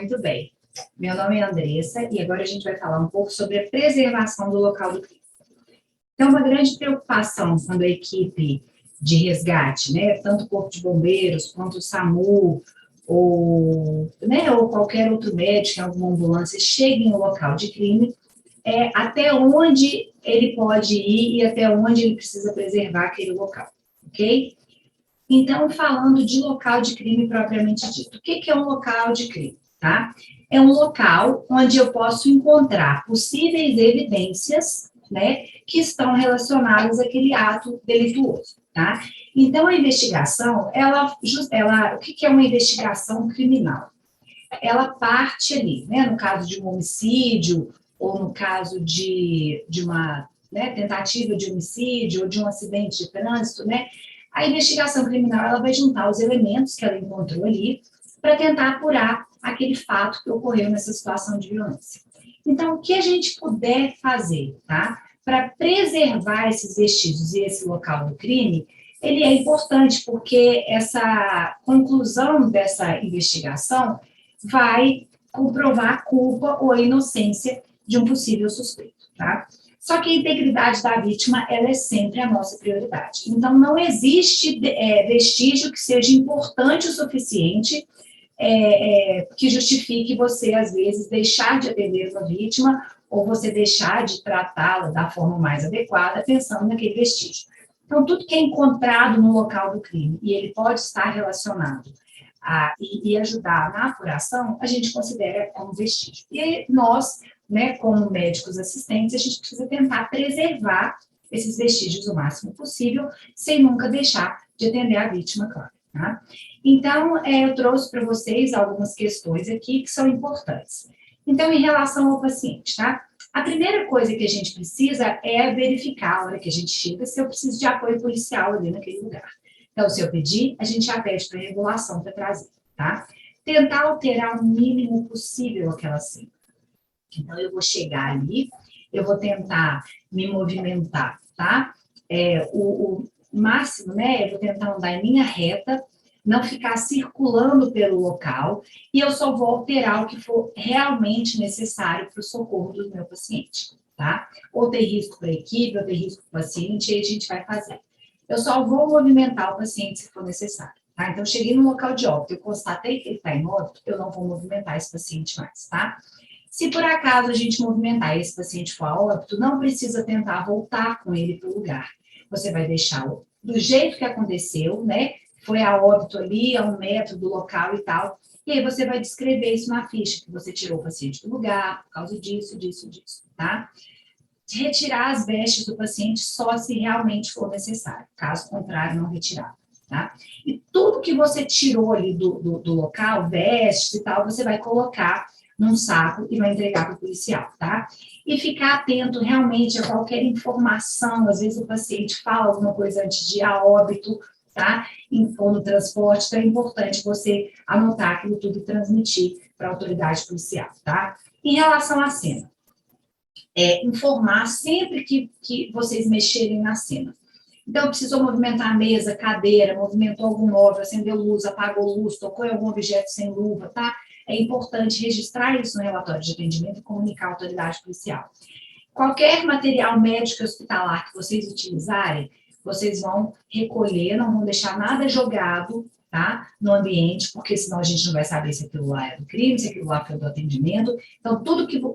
muito bem. Meu nome é Andressa e agora a gente vai falar um pouco sobre a preservação do local do crime. Então, uma grande preocupação quando a equipe de resgate, né, tanto o Corpo de Bombeiros quanto o SAMU, ou qualquer outro médico em alguma ambulância, chegue no local de crime, até onde ele pode ir e até onde ele precisa preservar aquele local, ok? Então, falando de local de crime propriamente dito, o que é um local de crime, tá? É um local onde eu posso encontrar possíveis evidências, né, que estão relacionadas àquele ato delituoso, tá? Então, a investigação, o que é uma investigação criminal? Ela parte ali, né, no caso de um homicídio, ou no caso de uma, né, tentativa de homicídio, ou de um acidente de trânsito, né, a investigação criminal, ela vai juntar os elementos que ela encontrou ali para tentar apurar aquele fato que ocorreu nessa situação de violência. Então, o que a gente puder fazer, tá, para preservar esses vestígios e esse local do crime, ele é importante porque essa conclusão dessa investigação vai comprovar a culpa ou a inocência de um possível suspeito, tá? Só que a integridade da vítima, ela é sempre a nossa prioridade. Então, não existe vestígio que seja importante o suficiente que justifique você, às vezes, deixar de atender uma vítima ou você deixar de tratá-la da forma mais adequada, pensando naquele vestígio. Então, tudo que é encontrado no local do crime e ele pode estar relacionado e ajudar na apuração, a gente considera como vestígio. E nós, né, como médicos assistentes, a gente precisa tentar preservar esses vestígios o máximo possível, sem nunca deixar de atender a vítima, claro. Tá? Então, eu trouxe para vocês algumas questões aqui que são importantes. Então, em relação ao paciente, tá? A primeira coisa que a gente precisa é verificar, a hora que a gente chega, se eu preciso de apoio policial ali naquele lugar. Então, se eu pedir, a gente já pede para a regulação para trazer, tá? Tentar alterar o mínimo possível aquela cena. Então, eu vou chegar ali, eu vou tentar me movimentar, tá? O máximo, né? Eu vou tentar andar em linha reta, não ficar circulando pelo local, e eu só vou alterar o que for realmente necessário para o socorro do meu paciente, tá? Ou ter risco para a equipe, ou ter risco para o paciente, aí a gente vai fazer. Eu só vou movimentar o paciente se for necessário, tá? Então, cheguei no local de óbito, eu constatei que ele está em óbito, eu não vou movimentar esse paciente mais, tá? Se por acaso a gente movimentar esse paciente for a óbito, não precisa tentar voltar com ele para o lugar. Você vai deixá-lo do jeito que aconteceu, né? Foi a óbito ali, a 1 metro do local e tal. E aí você vai descrever isso na ficha, que você tirou o paciente do lugar, por causa disso, tá? Retirar as vestes do paciente só se realmente for necessário. Caso contrário, não retirar, tá? E tudo que você tirou ali do local, vestes e tal, você vai colocar num saco e vai entregar para o policial, tá? E ficar atento realmente a qualquer informação, às vezes o paciente fala alguma coisa antes de ir a óbito, tá? Ou no transporte, então é importante você anotar aquilo tudo e transmitir para a autoridade policial, tá? Em relação à cena, informar sempre que vocês mexerem na cena. Então, precisou movimentar a mesa, cadeira, movimentou algum móvel, acendeu luz, apagou luz, tocou em algum objeto sem luva, tá? É importante registrar isso no relatório de atendimento e comunicar à autoridade policial. Qualquer material médico e hospitalar que vocês utilizarem, vocês vão recolher, não vão deixar nada jogado, tá, no ambiente, porque senão a gente não vai saber se aquilo lá é do crime, se aquilo lá foi do atendimento. Então,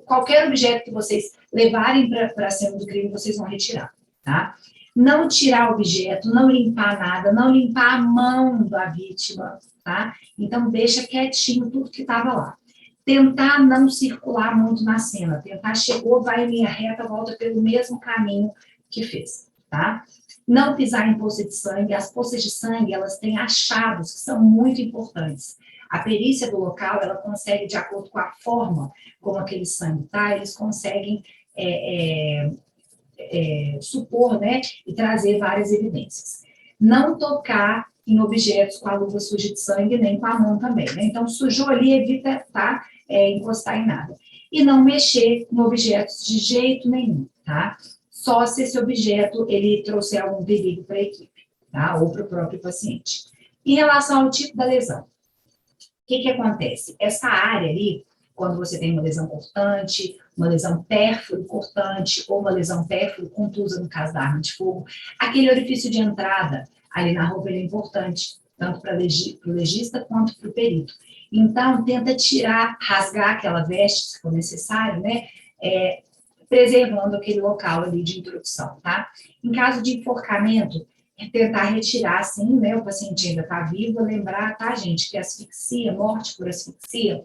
qualquer objeto que vocês levarem para a cena do crime, vocês vão retirar, tá? Não tirar objeto, não limpar nada, não limpar a mão da vítima, tá? Então, deixa quietinho tudo que estava lá. Tentar não circular muito na cena, tentar chegou, vai em linha reta, volta pelo mesmo caminho que fez, tá? Não pisar em poça de sangue, as poças de sangue, elas têm achados que são muito importantes. A perícia do local, ela consegue, de acordo com a forma como aquele sangue está, eles conseguem supor, né, e trazer várias evidências. Não tocar em objetos com a luva suja de sangue, nem com a mão também, né? Então, sujou ali, evita, tá, encostar em nada. E não mexer em objetos de jeito nenhum, tá? Só se esse objeto, ele trouxer algum perigo para a equipe, tá? Ou para o próprio paciente. Em relação ao tipo da lesão, o que acontece? Essa área ali, quando você tem uma lesão cortante, uma lesão pérfuro cortante, ou uma lesão pérfuro contusa, no caso da arma de fogo, aquele orifício de entrada ali na roupa é importante, tanto para o legista quanto para o perito. Então, tenta tirar, rasgar aquela veste, se for necessário, né? Preservando aquele local ali de introdução, tá? Em caso de enforcamento, é tentar retirar, assim, né? O paciente ainda está vivo, lembrar, tá, gente, que asfixia, morte por asfixia,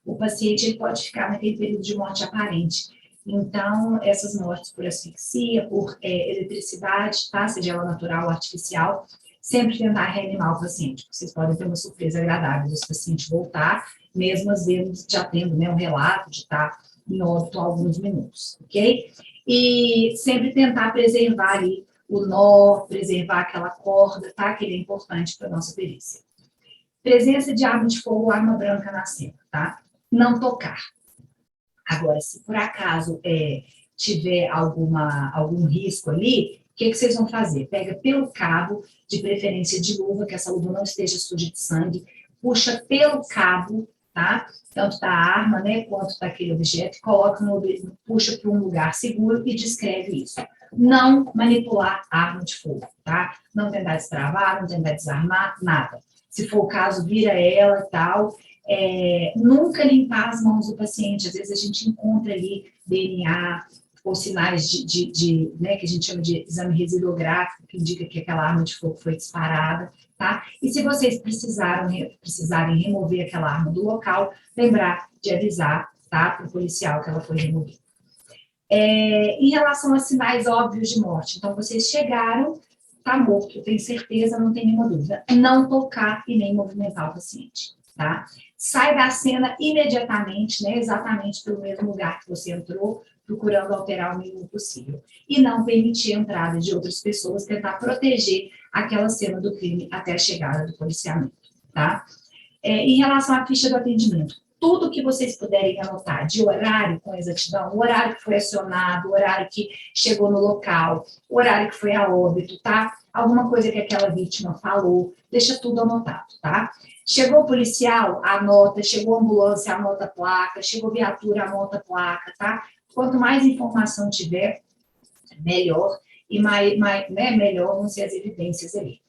o paciente ele pode ficar naquele período de morte aparente. Então, essas mortes por asfixia, por eletricidade, tá? Seja ela natural ou artificial, sempre tentar reanimar o paciente, porque vocês podem ter uma surpresa agradável se o paciente voltar, mesmo às vezes já tendo, né, um relato de estar em óbito há alguns minutos, ok? E sempre tentar preservar ali o nó, preservar aquela corda, tá? Que ele é importante para a nossa perícia. Presença de arma de fogo ou arma branca na cena, tá? Não tocar. Agora, se por acaso tiver algum risco ali, o que vocês vão fazer? Pega pelo cabo, de preferência de luva, que essa luva não esteja suja de sangue, puxa pelo cabo, tá? Tanto da arma, né, quanto daquele objeto, puxa para um lugar seguro e descreve isso. Não manipular arma de fogo, tá? Não tentar destravar, não tentar desarmar, nada. Se for o caso, vira ela e tal. Nunca limpar as mãos do paciente. Às vezes a gente encontra ali DNA ou sinais né, que a gente chama de exame residuográfico, que indica que aquela arma de fogo foi disparada, tá? E se vocês precisarem remover aquela arma do local, lembrar de avisar, tá, para o policial que ela foi removida. Em relação a sinais óbvios de morte, então vocês chegaram, tá morto, tem certeza, não tem nenhuma dúvida. Não tocar e nem movimentar o paciente, tá? Sai da cena imediatamente, né, exatamente pelo mesmo lugar que você entrou, procurando alterar o mínimo possível. E não permitir a entrada de outras pessoas, tentar proteger aquela cena do crime até a chegada do policiamento, tá? Em relação à ficha do atendimento, tudo que vocês puderem anotar de horário com exatidão, o horário que foi acionado, o horário que chegou no local, o horário que foi a óbito, tá? Alguma coisa que aquela vítima falou, deixa tudo anotado, tá? Chegou o policial, anota, chegou a ambulância, anota a placa, chegou viatura, anota a placa, tá? Quanto mais informação tiver, melhor, e né, melhor vão ser as evidências ali.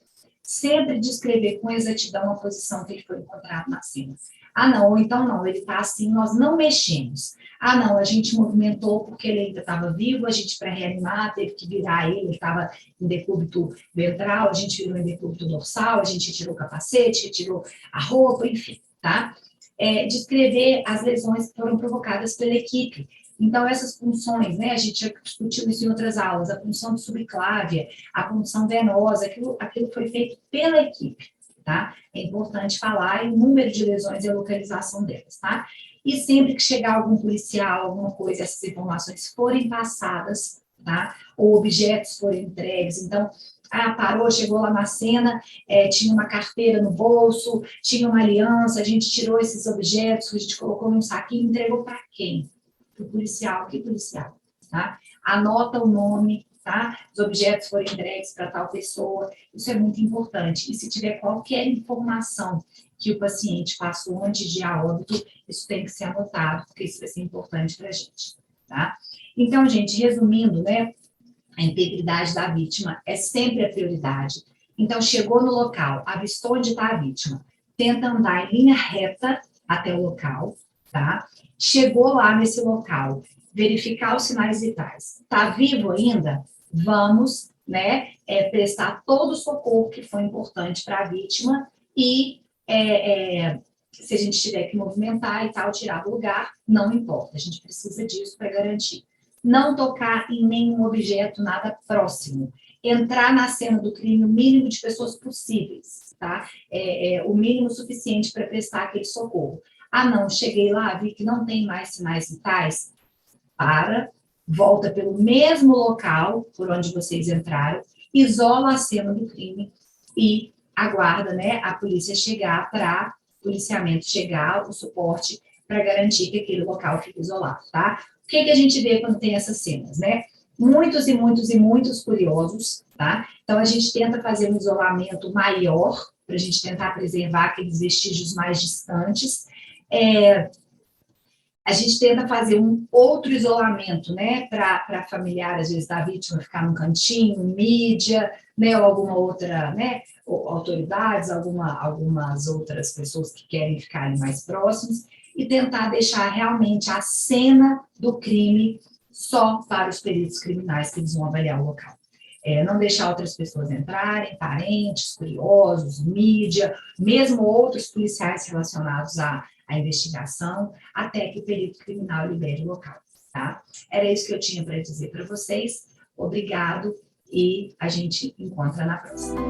Sempre descrever com exatidão a posição que ele foi encontrado na cena. Ah, não, ou então não, ele está assim, nós não mexemos. Ah, não, a gente movimentou porque ele ainda estava vivo, a gente, para reanimar, teve que virar ele estava em decúbito ventral, a gente virou em decúbito dorsal, a gente tirou o capacete, tirou a roupa, enfim, tá? Descrever as lesões que foram provocadas pela equipe. Então, essas punções, né, a gente já discutiu isso em outras aulas, a punção de subclávia, a punção venosa, aquilo foi feito pela equipe, tá? É importante falar em número de lesões e a localização delas, tá? E sempre que chegar algum policial, alguma coisa, essas informações forem passadas, tá? Ou objetos forem entregues, então, parou, chegou lá na cena, tinha uma carteira no bolso, tinha uma aliança, a gente tirou esses objetos, a gente colocou num saquinho, entregou para quem? Para o policial, que policial, tá? Anota o nome, tá? Os objetos foram entregues para tal pessoa, isso é muito importante. E se tiver qualquer informação que o paciente passou antes de ir a óbito, isso tem que ser anotado, porque isso vai ser importante para a gente, tá? Então, gente, resumindo, né, a integridade da vítima é sempre a prioridade. Então, chegou no local, avistou onde está a vítima, tenta andar em linha reta até o local, tá? Chegou lá nesse local, verificar os sinais vitais. Está vivo ainda? Vamos, né, prestar todo o socorro que foi importante para a vítima e se a gente tiver que movimentar e tal, tirar do lugar, não importa, a gente precisa disso para garantir. Não tocar em nenhum objeto, nada próximo. Entrar na cena do crime o mínimo de pessoas possíveis, tá? O mínimo suficiente para prestar aquele socorro. Ah, não, cheguei lá, vi que não tem mais sinais vitais, volta pelo mesmo local por onde vocês entraram, isola a cena do crime e aguarda, né, a polícia chegar o policiamento chegar, o suporte para garantir que aquele local fique isolado, tá? O que a gente vê quando tem essas cenas, né? Muitos curiosos, tá? Então, a gente tenta fazer um isolamento maior, para a gente tentar preservar aqueles vestígios mais distantes. A gente tenta fazer um outro isolamento, né, para familiar, às vezes, da vítima ficar num cantinho, mídia, né, ou alguma outra, né, ou autoridades, algumas outras pessoas que querem ficarem mais próximos, e tentar deixar realmente a cena do crime só para os peritos criminais que eles vão avaliar o local. Não deixar outras pessoas entrarem, parentes, curiosos, mídia, mesmo outros policiais relacionados à investigação, até que o perito criminal libere o local, tá? Era isso que eu tinha para dizer para vocês. Obrigado e a gente encontra na próxima.